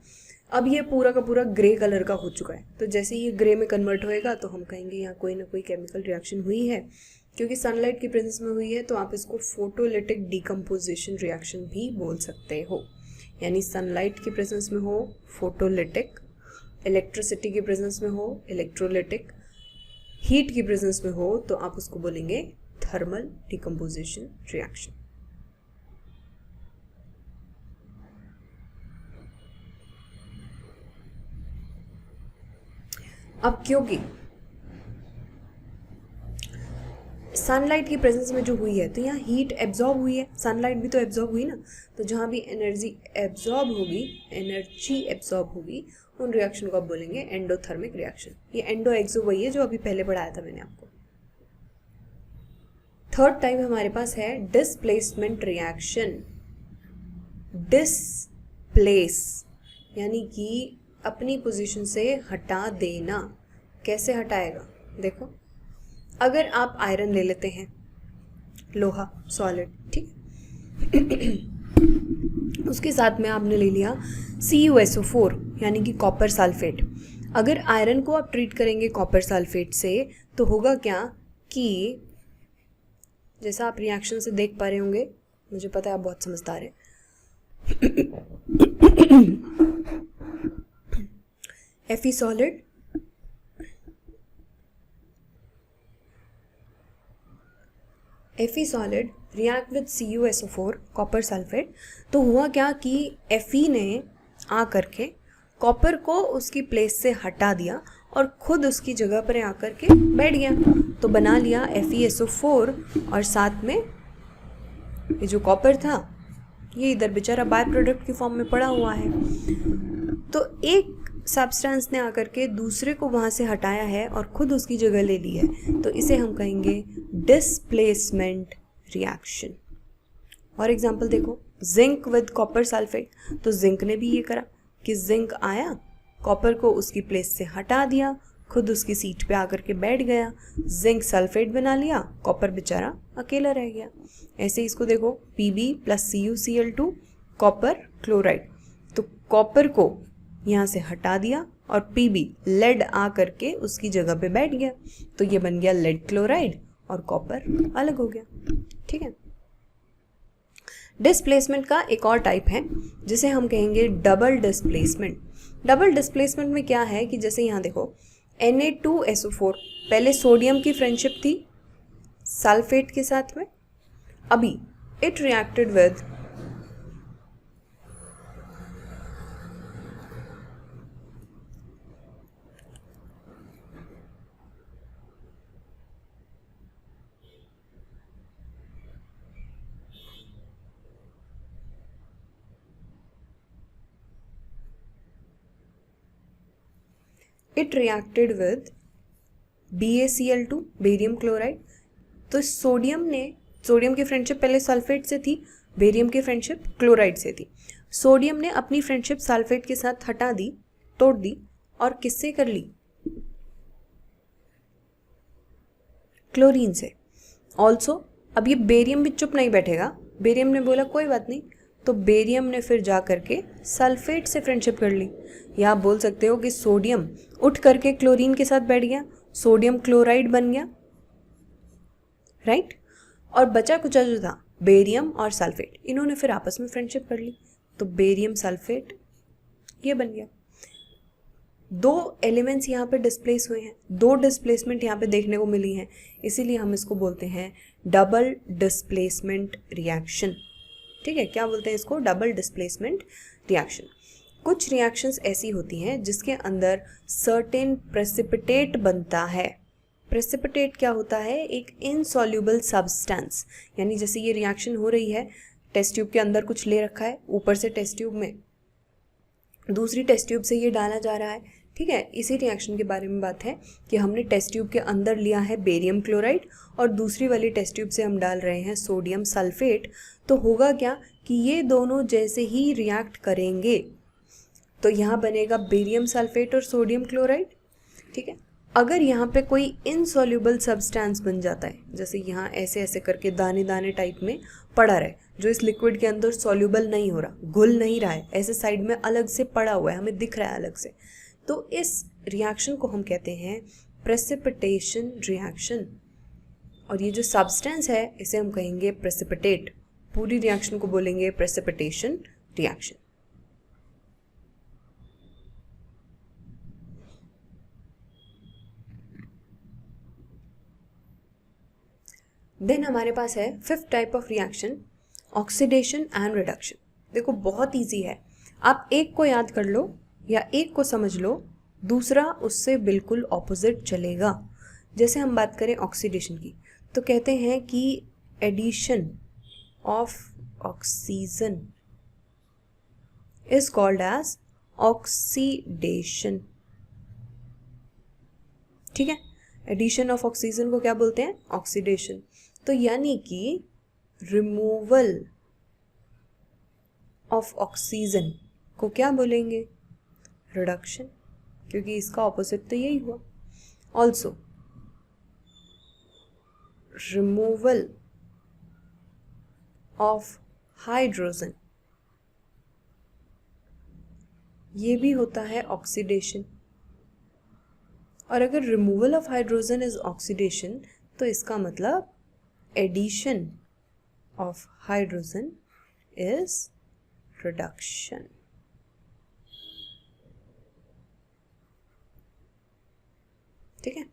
अब ये पूरा का पूरा ग्रे कलर का हो चुका है। तो जैसे ये ग्रे में कन्वर्ट होएगा तो हम कहेंगे यहाँ कोई ना कोई केमिकल रिएक्शन हुई है, क्योंकि सनलाइट की प्रेजेंस में हुई है। तो आप इसको फोटोलिटिक डीकम्पोजिशन रिएक्शन भी बोल सकते हो, यानी सनलाइट की प्रेजेंस में हो फोटोलिटिक, इलेक्ट्रिसिटी की प्रेजेंस में हो इलेक्ट्रोलिटिक, हीट की प्रेजेंस में हो तो आप उसको बोलेंगे थर्मल डिकम्पोजिशन रिएक्शन। अब क्योंकि सनलाइट की प्रेजेंस में जो हुई है तो यहाँ हीट एब्जॉर्ब हुई है, सनलाइट भी तो एब्जॉर्ब हुई ना, तो जहाँ भी एनर्जी एब्जॉर्ब होगी उन रिएक्शन को आप बोलेंगे एंडोथर्मिक रिएक्शन। ये एंडो एक्सो वही है जो अभी पहले पढ़ाया था मैंने आपको। थर्ड टाइप हमारे पास है डिस्प्लेसमेंट रिएक्शन। डिस्प्लेस यानी कि अपनी पोजीशन से हटा देना। कैसे हटाएगा? देखो, अगर आप आयरन ले लेते हैं, लोहा सॉलिड, ठीक, उसके साथ में आपने ले लिया CuSO4 यानी कि कॉपर सल्फेट। अगर आयरन को आप ट्रीट करेंगे कॉपर सल्फेट से तो होगा क्या कि जैसा आप रिएक्शन से देख पा रहे होंगे, मुझे पता है आप बहुत समझदार हैं। Fe solid react with CuSO4 copper sulphate. तो हुआ क्या कि Fe ने आ करके कॉपर को उसकी प्लेस से हटा दिया और खुद उसकी जगह पर आकर के बैठ गया, तो बना लिया FeSO4 और साथ में ये जो कॉपर था ये इधर बेचारा बाय प्रोडक्ट की फॉर्म में पड़ा हुआ है। तो एक सब्सटेंस ने आकर के दूसरे को वहाँ से हटाया है और खुद उसकी जगह ले ली है, तो इसे हम कहेंगे डिस्प्लेसमेंट रिएक्शन। और एग्जांपल देखो, जिंक विद कॉपर सल्फेट, तो जिंक ने भी ये करा कि जिंक आया, कॉपर को उसकी प्लेस से हटा दिया, खुद उसकी सीट पे आकर के बैठ गया, जिंक सल्फेट बना लिया, कॉपर बेचारा अकेला रह गया। ऐसे इसको देखो, Pb + CuCl2 कॉपर क्लोराइड, तो कॉपर को यहाँ से हटा दिया और Pb लेड आ करके उसकी जगह पे बैठ गया, तो ये बन गया लेड क्लोराइड और कॉपर अलग हो गया। ठीक है। डिस्प्लेसमेंट का एक और टाइप है जिसे हम कहेंगे डबल डिस्प्लेसमेंट। डबल डिस्प्लेसमेंट में क्या है कि जैसे यहाँ देखो, Na2SO4 पहले सोडियम की फ्रेंडशिप थी सल्फेट के साथ में, अभी it reacted with BaCl2 barium chloride. तो सोडियम की फ्रेंडशिप पहले सल्फेट से थी, बेरियम की फ्रेंडशिप क्लोराइड से थी। सोडियम ने अपनी फ्रेंडशिप सल्फेट के साथ हटा दी, तोड़ दी, और किससे कर ली? क्लोरीन से। ऑल्सो अब ये बेरियम भी चुप नहीं बैठेगा, बेरियम ने बोला कोई बात नहीं, तो बेरियम ने फिर जा करके सल्फेट से फ्रेंडशिप कर ली। या आप बोल सकते हो कि सोडियम उठ करके क्लोरीन के साथ बैठ गया, सोडियम क्लोराइड बन गया, राइट। और बचा कुचा जो था बेरियम और सल्फेट, इन्होंने फिर आपस में फ्रेंडशिप कर ली, तो बेरियम सल्फेट ये बन गया। दो एलिमेंट्स यहाँ पे डिस्प्लेस हुए हैं, दो डिस्प्लेसमेंट यहाँ पे देखने को मिली हैं, इसीलिए हम इसको बोलते हैं डबल डिस्प्लेसमेंट रिएक्शन। ठीक है, क्या बोलते हैं इसको? Double displacement reaction. कुछ रिएक्शंस ऐसी होती हैं जिसके अंदर सर्टेन प्रेसिपिटेट बनता है। प्रेसिपिटेट क्या होता है? एक इनसॉल्यूबल सब्सटेंस, यानी जैसे ये रिएक्शन हो रही है, टेस्ट ट्यूब के अंदर कुछ ले रखा है, ऊपर से टेस्ट ट्यूब में दूसरी टेस्ट ट्यूब से ये डाला जा रहा है। ठीक है, इसी रिएक्शन के बारे में बात है कि हमने टेस्ट ट्यूब के अंदर लिया है बेरियम क्लोराइड और दूसरी वाली टेस्ट ट्यूब से हम डाल रहे हैं सोडियम सल्फेट। तो होगा क्या कि ये दोनों जैसे ही रिएक्ट करेंगे तो यहाँ बनेगा बेरियम सल्फेट और सोडियम क्लोराइड। ठीक है, अगर यहाँ पे कोई इनसॉल्यूबल सब्सटेंस बन जाता है, जैसे यहाँ ऐसे ऐसे करके दाने दाने टाइप में पड़ा रहे, जो इस लिक्विड के अंदर सॉल्यूबल नहीं हो रहा, घुल नहीं रहा है, ऐसे साइड में अलग से पड़ा हुआ है, हमें दिख रहा है अलग से, तो इस रिएक्शन को हम कहते हैं प्रेसिपिटेशन रिएक्शन। और ये जो सब्सटेंस है इसे हम कहेंगे प्रेसिपिटेट। पूरी रिएक्शन को बोलेंगे प्रेसिपिटेशन रिएक्शन। देन हमारे पास है fifth type of reaction, oxidation and reduction. देखो बहुत इजी है, आप एक को याद कर लो या एक को समझ लो, दूसरा उससे बिल्कुल ऑपोजिट चलेगा। जैसे हम बात करें ऑक्सीडेशन की, तो कहते हैं कि addition of oxygen is called as oxidation. ठीक है, एडिशन ऑफ ऑक्सीजन को क्या बोलते हैं? ऑक्सीडेशन। तो यानी कि रिमूवल ऑफ ऑक्सीजन को क्या बोलेंगे? रिडक्शन, क्योंकि इसका ऑपोजिट तो यही हुआ। ऑल्सो रिमूवल ऑफ हाइड्रोजन, ये भी होता है ऑक्सीडेशन। और अगर removal of hydrogen is oxidation, तो इसका मतलब addition of hydrogen is reduction. ठीक है,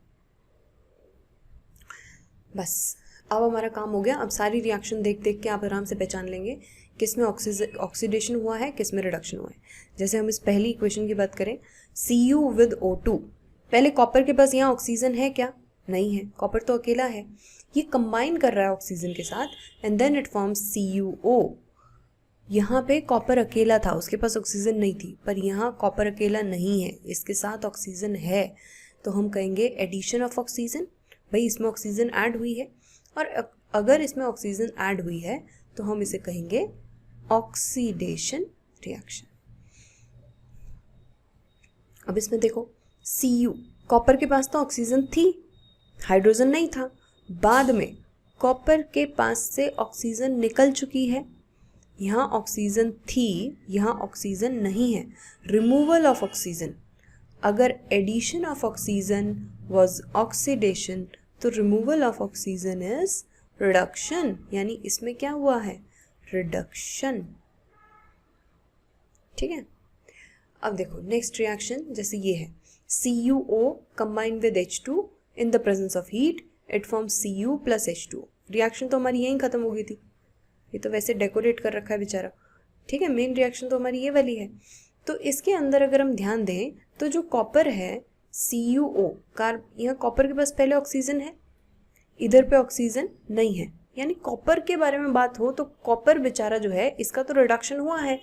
बस अब हमारा काम हो गया। अब सारी रिएक्शन देख देख के आप आराम से पहचान लेंगे किस में ऑक्सीडेशन हुआ है, किस में रिडक्शन हुआ है। जैसे हम इस पहली इक्वेशन की बात करें, Cu विद O2, पहले कॉपर के पास यहाँ ऑक्सीजन है क्या? नहीं है, कॉपर तो अकेला है। ये कंबाइन कर रहा है ऑक्सीजन के साथ and then it forms CuO। यहाँ पे कॉपर अकेला था, उसके पास ऑक्सीजन नहीं थी, पर यहाँ कॉपर अकेला नहीं है, इसके साथ ऑक्सीजन है, तो हम कहेंगे एडिशन ऑफ ऑक्सीजन। भाई इसमें ऑक्सीजन ऐड हुई है, और अगर इसमें ऑक्सीजन ऐड हुई है तो हम इसे कहेंगे ऑक्सीडेशन रिएक्शन। अब इसमें देखो Cu, कॉपर के पास तो ऑक्सीजन थी, हाइड्रोजन नहीं था। बाद में कॉपर के पास से ऑक्सीजन निकल चुकी है, यहाँ ऑक्सीजन थी, यहाँ ऑक्सीजन नहीं है। रिमूवल ऑफ ऑक्सीजन, अगर addition of oxygen was oxidation, तो removal of oxygen is reduction, यानी इसमें क्या हुआ है? रिडक्शन। ठीक है, अब देखो नेक्स्ट रिएक्शन, जैसे ये है CuO combined with H2 in the presence of heat, it forms Cu plus H2। Reaction तो हमारी यहीं खत्म हो गई थी, ये तो वैसे डेकोरेट कर रखा है बेचारा। ठीक है, मेन रिएक्शन तो हमारी ये वाली है। तो इसके अंदर अगर हम ध्यान दें तो जो कॉपर है CuO, यहाँ कॉपर के पास पहले ऑक्सीजन है, इधर पे ऑक्सीजन नहीं है, यानी कॉपर के बारे में बात हो तो कॉपर बेचारा जो है इसका तो रिडक्शन हुआ है,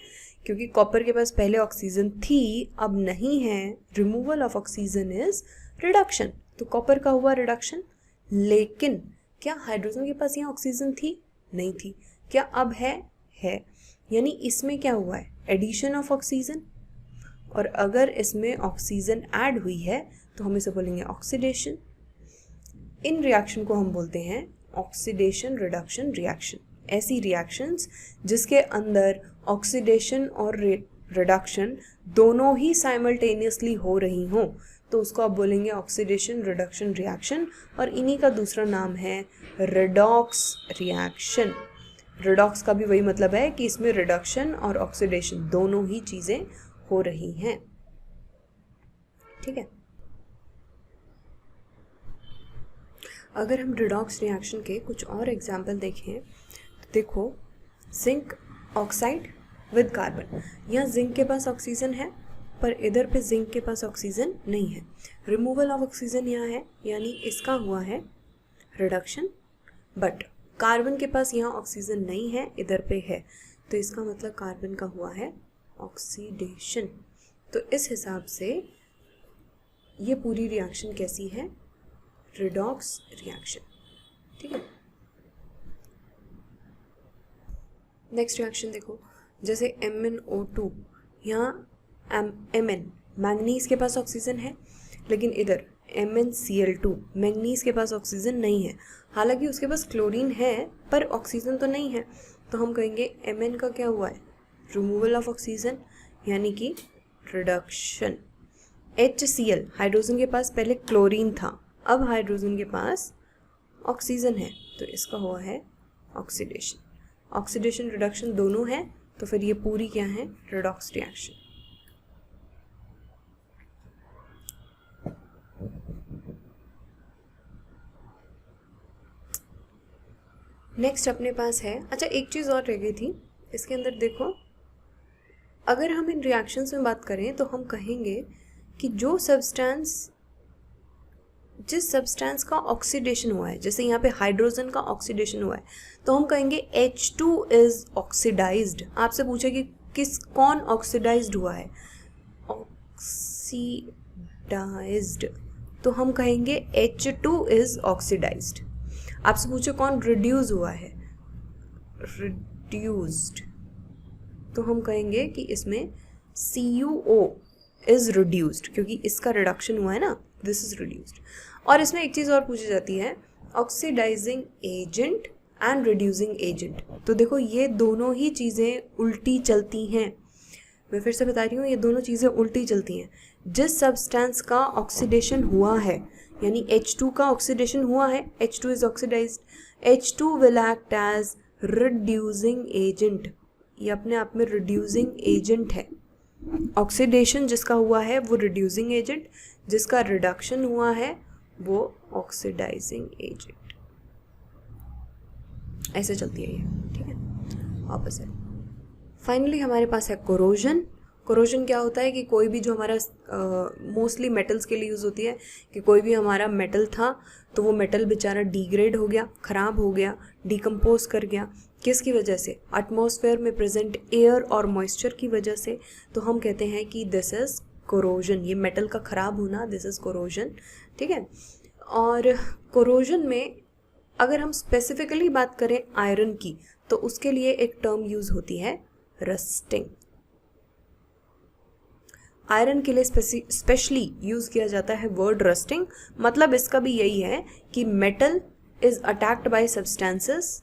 क्योंकि कॉपर के पास पहले ऑक्सीजन थी, अब नहीं है। Removal of oxygen is reduction, तो कॉपर का हुआ रिडक्शन। लेकिन क्या हाइड्रोजन के पास यहाँ ऑक्सीजन थी? नहीं थी। क्या अब है? है, यानी इसमें क्या हुआ है? Addition of oxygen. और अगर इसमें ऑक्सीजन ऐड हुई है तो हम इसे बोलेंगे ऑक्सीडेशन। इन रिएक्शन को हम बोलते हैं ऑक्सीडेशन रिडक्शन रिएक्शन। ऐसी रिएक्शंस जिसके अंदर ऑक्सीडेशन और रिडक्शन दोनों ही साइमल्टेनियसली हो रही हों, तो उसको आप बोलेंगे ऑक्सीडेशन रिडक्शन रिएक्शन। और इन्हीं का दूसरा नाम है रेडॉक्स रिएक्शन। रेडॉक्स का भी वही मतलब है कि इसमें रिडक्शन और ऑक्सीडेशन दोनों ही चीज़ें हो रही हैं। ठीक है, अगर हम रिडॉक्स रिएक्शन के कुछ और एग्जाम्पल देखें तो देखो जिंक ऑक्साइड विद कार्बन, यहाँ जिंक के पास ऑक्सीजन है पर इधर पे जिंक के पास ऑक्सीजन नहीं है। रिमूवल ऑफ ऑक्सीजन यहाँ है, यानी इसका हुआ है रिडक्शन। बट कार्बन के पास यहाँ ऑक्सीजन नहीं है, इधर पे है, तो इसका मतलब कार्बन का हुआ है ऑक्सीडेशन। तो इस हिसाब से ये पूरी रिएक्शन कैसी है? Redox reaction. ठीक है, नेक्स्ट रिएक्शन देखो, जैसे MnO2, यहाँ Mn मैंगनीज के पास ऑक्सीजन है, लेकिन इधर MnCl2 मैंगनीज के पास ऑक्सीजन नहीं है। हालांकि उसके पास क्लोरीन है पर ऑक्सीजन तो नहीं है, तो हम कहेंगे Mn का क्या हुआ है? रिमूवल ऑफ ऑक्सीजन, यानी कि रिडक्शन। HCl हाइड्रोजन के पास पहले क्लोरीन था, अब हाइड्रोजन के पास ऑक्सीजन है, तो इसका हुआ है ऑक्सीडेशन। ऑक्सीडेशन रिडक्शन दोनों है, तो फिर ये पूरी क्या है? Redox reaction. नेक्स्ट अपने पास है, अच्छा एक चीज़ और रह गई थी इसके अंदर, देखो अगर हम इन रिएक्शंस में बात करें तो हम कहेंगे कि जिस सब्सटेंस का ऑक्सीडेशन हुआ है, जैसे यहाँ पे हाइड्रोजन का ऑक्सीडेशन हुआ है, तो हम कहेंगे H2 इज ऑक्सीडाइज्ड। आपसे पूछे कि कौन ऑक्सीडाइज्ड हुआ है, ऑक्सीडाइज्ड, तो हम कहेंगे H2 इज ऑक्सीडाइज्ड। आपसे पूछे कौन रिड्यूस हुआ है, रिड्यूस्ड, तो हम कहेंगे कि इसमें CuO इज रिड्यूस्ड, क्योंकि इसका रिडक्शन हुआ है ना, दिस इज रिड्यूस्ड। और इसमें एक चीज़ और पूछी जाती है, oxidising agent and reducing agent. तो देखो ये दोनों ही चीज़ें उल्टी चलती हैं, मैं फिर से बता रही हूँ, ये दोनों चीज़ें उल्टी चलती हैं। जिस सब्सटेंस का ऑक्सीडेशन हुआ है, यानी H2 का ऑक्सीडेशन हुआ है, H2 is oxidised, H2 will act as reducing agent, ये अपने आप में रिड्यूसिंग एजेंट है। ऑक्सीडेशन जिसका हुआ है वो रिड्यूसिंग एजेंट, जिसका रिडक्शन हुआ है वो ऑक्सीडाइजिंग एजेंट। ऐसे चलती है ये, ठीक है, ऑपोजिट। फाइनली हमारे पास है कोरोजन। कोरोजन क्या होता है कि कोई भी जो हमारा मोस्टली मेटल्स के लिए यूज़ होती है, कि कोई भी हमारा मेटल था तो वो मेटल बेचारा डिग्रेड हो गया, ख़राब हो गया, डिकम्पोज कर गया, किसकी वजह से, एटमॉस्फेयर में प्रेजेंट एयर और मॉइस्चर की वजह से, तो हम कहते हैं कि दिस इज़ कोरोजन, ये मेटल का ख़राब होना, दिस इज़ कोरोजन, ठीक है। और कोरोजन में अगर हम स्पेसिफिकली बात करें आयरन की, तो उसके लिए एक टर्म यूज़ होती है रस्टिंग। आयरन के लिए स्पेशली यूज़ किया जाता है वर्ड रस्टिंग। मतलब इसका भी यही है कि metal is attacked by substances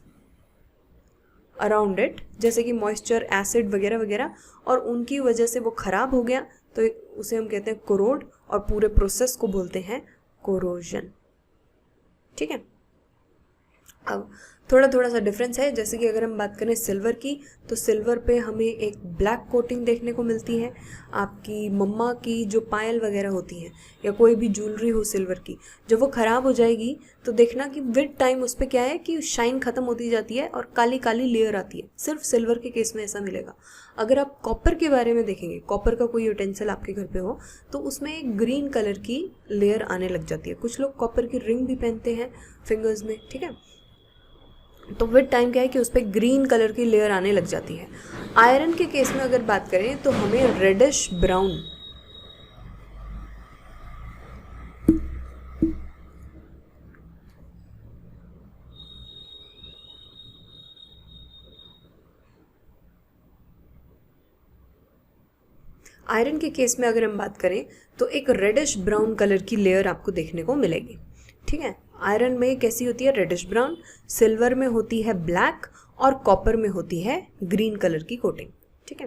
around it, जैसे कि मॉइस्चर, एसिड वगैरह वगैरह, और उनकी वजह से वो ख़राब हो गया, तो उसे हम कहते हैं कोरोड, और पूरे प्रोसेस को बोलते हैं कोरोजन, ठीक है। अब थोड़ा सा डिफरेंस है, जैसे कि अगर हम बात करें सिल्वर की, तो सिल्वर पे हमें एक ब्लैक कोटिंग देखने को मिलती है। आपकी मम्मा की जो पायल वगैरह होती हैं या कोई भी ज्वेलरी हो सिल्वर की, जब वो ख़राब हो जाएगी तो देखना कि विद टाइम उस पर क्या है कि शाइन ख़त्म होती जाती है और काली काली लेयर आती है। सिर्फ सिल्वर के केस में ऐसा मिलेगा। अगर आप कॉपर के बारे में देखेंगे, कॉपर का कोई यूटेंसिल आपके घर पे हो, तो उसमें एक ग्रीन कलर की लेयर आने लग जाती है। कुछ लोग कॉपर की रिंग भी पहनते हैं फिंगर्स में, ठीक है, तो विद टाइम क्या है कि उस पर ग्रीन कलर की लेयर आने लग जाती है। आयरन के केस में अगर बात करें तो हमें रेडिश ब्राउन, आयरन के केस में अगर हम बात करें तो एक रेडिश ब्राउन कलर की लेयर आपको देखने को मिलेगी, ठीक है। आयरन में कैसी होती है, रेडिश ब्राउन, सिल्वर में होती है ब्लैक, और कॉपर में होती है ग्रीन कलर की कोटिंग, ठीक है।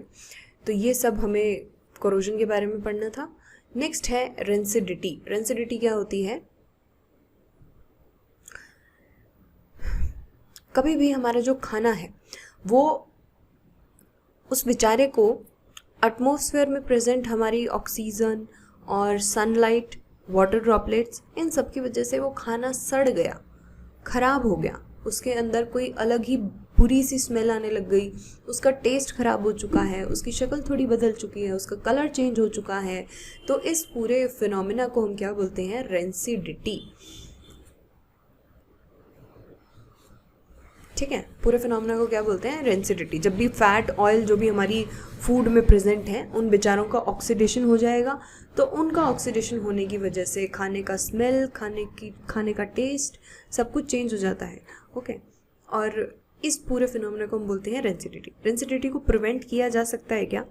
तो ये सब हमें कोरोजन के बारे में पढ़ना था। नेक्स्ट है रेंसिडिटी। रेंसिडिटी क्या होती है, कभी भी हमारा जो खाना है वो उस बेचारे को एटमॉस्फेयर में प्रेजेंट हमारी ऑक्सीजन और सनलाइट, वाटर ड्रॉपलेट्स, इन सब की वजह से वो खाना सड़ गया, ख़राब हो गया, उसके अंदर कोई अलग ही बुरी सी स्मेल आने लग गई, उसका टेस्ट ख़राब हो चुका है, उसकी शक्ल थोड़ी बदल चुकी है, उसका कलर चेंज हो चुका है, तो इस पूरे फिनोमिना को हम क्या बोलते हैं, रेंसिडिटी, ठीक है। पूरे फिनोमिना को क्या बोलते हैं, रेंसिडिटी। जब भी फैट, ऑयल जो भी हमारी फूड में प्रेजेंट है, उन बेचारों का ऑक्सीडेशन हो जाएगा, तो उनका ऑक्सीडेशन होने की वजह से खाने का स्मेल, खाने का टेस्ट, सब कुछ चेंज हो जाता है, ओके। और इस पूरे फिनोमिना को हम बोलते हैं रेंसिडिटी। रेंसिडिटी को प्रिवेंट किया जा सकता है क्या,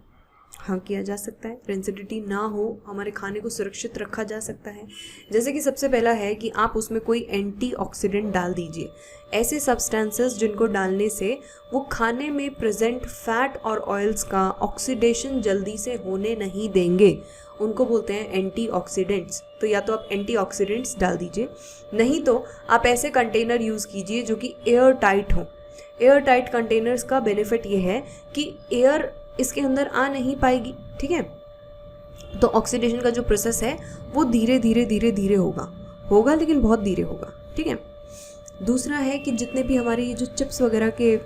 हाँ किया जा सकता है। रेंसिडिटी ना हो, हमारे खाने को सुरक्षित रखा जा सकता है। जैसे कि सबसे पहला है कि आप उसमें कोई एंटीऑक्सीडेंट डाल दीजिए, ऐसे सब्सटेंसेस जिनको डालने से वो खाने में प्रेजेंट फैट और ऑयल्स का ऑक्सीडेशन जल्दी से होने नहीं देंगे, उनको बोलते हैं एंटीऑक्सीडेंट्स। तो या तो आप एंटीऑक्सीडेंट्स डाल दीजिए, नहीं तो आप ऐसे कंटेनर यूज़ कीजिए जो कि एयर टाइट हो। एयर टाइट कंटेनर्स का बेनिफिट ये है कि एयर इसके अंदर आ नहीं पाएगी, ठीक है। तो ऑक्सीडेशन का जो प्रोसेस है वो धीरे धीरे होगा, लेकिन बहुत धीरे होगा, ठीक है। दूसरा है कि जितने भी हमारे ये जो चिप्स वगैरह के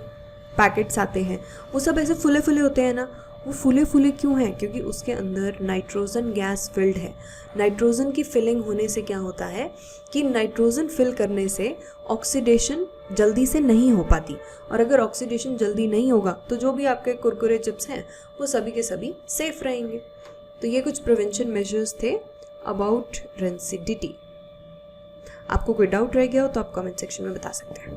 पैकेट्स आते हैं वो सब ऐसे फुले फुले होते हैं ना, वो फुले फुले क्यों हैं? क्योंकि उसके अंदर नाइट्रोजन गैस फिल्ड है। नाइट्रोजन की फिलिंग होने से क्या होता है कि नाइट्रोजन फिल करने से ऑक्सीडेशन जल्दी से नहीं हो पाती, और अगर ऑक्सीडेशन जल्दी नहीं होगा तो जो भी आपके कुरकुरे चिप्स हैं वो सभी के सभी सेफ रहेंगे। तो ये कुछ प्रिवेंशन मेजर्स थे अबाउट रेंसिडिटी। आपको कोई डाउट रह गया हो तो आप कमेंट सेक्शन में बता सकते हैं।